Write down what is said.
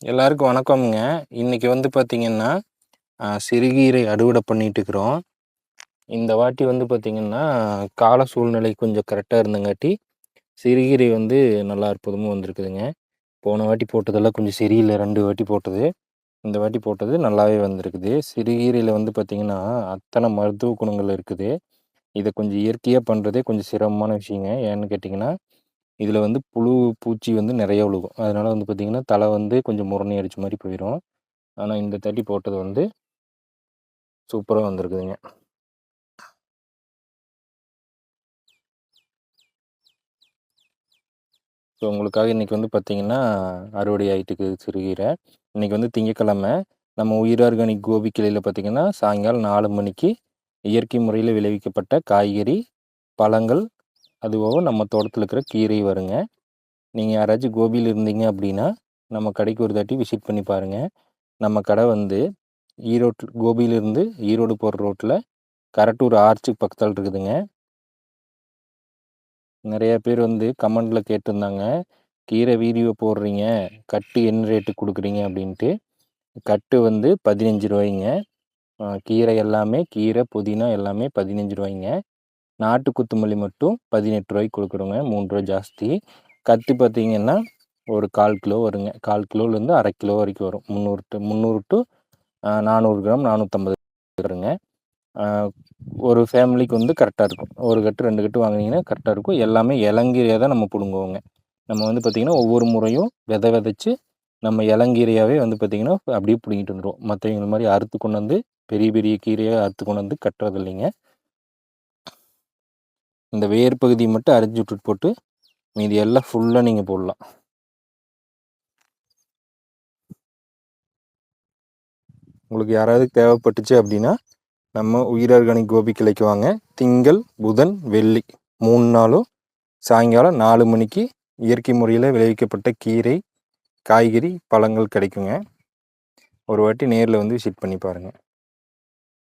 எல்லாருக்கும் வணக்கம்ங்க. இன்னைக்கு வந்து பார்த்தீங்கன்னா, சிறுகீரை அறுவடை பண்ணிட்டுருக்குறோம். இந்த வாட்டி வந்து பார்த்தீங்கன்னா, கால சூழ்நிலை கொஞ்சம் கரெக்ட்டா இருந்தங்காட்டி, சிறுகீரை வந்து நல்லா அற்புதமா வந்திருக்குதுங்க. போன வாட்டி போட்டதெல்லாம் கொஞ்சம் சரியில்ல. 2 வாட்டி போட்டது. இந்த வாட்டி போட்டது நல்லாவே வந்திருக்குது. சிறுகீரையில வந்து பார்த்தீங்கன்னா, அத்தன மருத்துவ குணங்கள் இருக்குது. இத கொஞ்சம் இயற்கையா பண்றதே கொஞ்சம் சிரமமான விஷயங்க. ஏன்னு கேட்டீங்கன்னா, இதில வந்து புழு, பூச்சி வந்து நெறைய விழுகும். அதனால வந்து பார்த்தீங்கன்னா, தலை வந்து கொஞ்சம் முரணி அடிச்ச மாரி போயிரும். ஆனா, இந்த தாட்டி போட்டது வந்து சூப்பரா வந்திருக்குதுங்க. ஸோ, உங்களுக்காக இன்னைக்கு வந்து பார்த்தீங்கன்னா, அறுவடை ஆயிட்டுருக்கு சிறுகீரை. இன்னைக்கு வந்து திங்கட்கிழமை. நம்ம உயிர் ஆர்கானிக் கோபி கிளையில பார்த்தீங்கன்னா, சாயங்காலம் 4 மணிக்கு இயற்கை முறையில விளைவிக்கப்பட்ட காய்கறி, பழங்கள், அதுபோக நம்ம தோட்டத்தில இருக்கிற கீரை வருங்க. நீங்க யாராச்சும் கோபியில இருந்தீங்க அப்படின்னா, நம்ம கடைக்கு ஒரு தாட்டி விசிட் பண்ணி பாருங்க. நம்ம கடை வந்து கோபியிலிருந்து ஈரோடு போற ரோட்ல கரட்டூர் ஆர்ச்சுக்கு பக்கத்தால இருக்குதுங்க. நெறைய பேர் வந்து கமெண்ட்ல கேட்டிருந்தாங்க. கீரை வீடியோ போடுறீங்க, கட்டு என்ன ரேட்டுக்கு குடுக்குறீங்க அப்படின்ட்டு. கட்டு வந்து ரூ. 15ங்க. கீரை எல்லாமே கீரை, புதினா எல்லாமே ரூ. 15ங்க. நாட்டு கொத்தமல்லி மட்டும் ரூ. 18 குடுக்குறோங்க. ரூ. 3 ஜாஸ்தி. கட்டு பார்த்தீங்கன்னா, ஒரு 1/4 கிலோ வருங்க. 1/4 கிலோலேருந்து 1/2 கிலோ வரைக்கும் வரும். 300 டூ 400 கிராம், 450 வருங்க. ஆ, ஒரு ஃபேமிலிக்கு வந்து கரெக்ட்டா இருக்கும். 1 கட்டு, 2 கட்டு வாங்குனீங்கன்னா கரெக்ட்டா இருக்கும். எல்லாமே இளங்கீரையா தான் நம்ம புடுங்குவோங்க. நம்ம வந்து பார்த்தீங்கன்னா, ஒவ்வொரு முறையும் விதைச்சு, நம்ம இளங்கீரையாவே வந்து பார்த்தீங்கன்னா, அப்படியே புடுங்கிட்டு வந்துருவோம். மத்தவங்கள மாரி அறுத்து கொண்டு வந்து, பெரிய பெரிய கீரையா அறுத்து கொண்டு வந்து கட்டுறது இல்லைங்க. இந்த வேர் பகுதிய மட்டும் அரிஞ்சு விட்டுட்டு போட்டு, மீதி எல்லாம் ஃபுல்லா நீங்க போடலாம். உங்களுக்கு யாராவது தேவைப்பட்டுச்சு அப்படின்னா, நம்ம உயிர் ஆர்கானிக் கோபி கிளைக்கு வாங்க. திங்கள், புதன், வெள்ளி 3 நாளும் சாயங்காலம் 4 மணிக்கு இயற்கை முறையில விளைவிக்கப்பட்ட கீரை, காய்கறி, பழங்கள் கிடைக்குங்க. ஒரு வாட்டி நேர்ல வந்து விசிட் பண்ணி பாருங்க.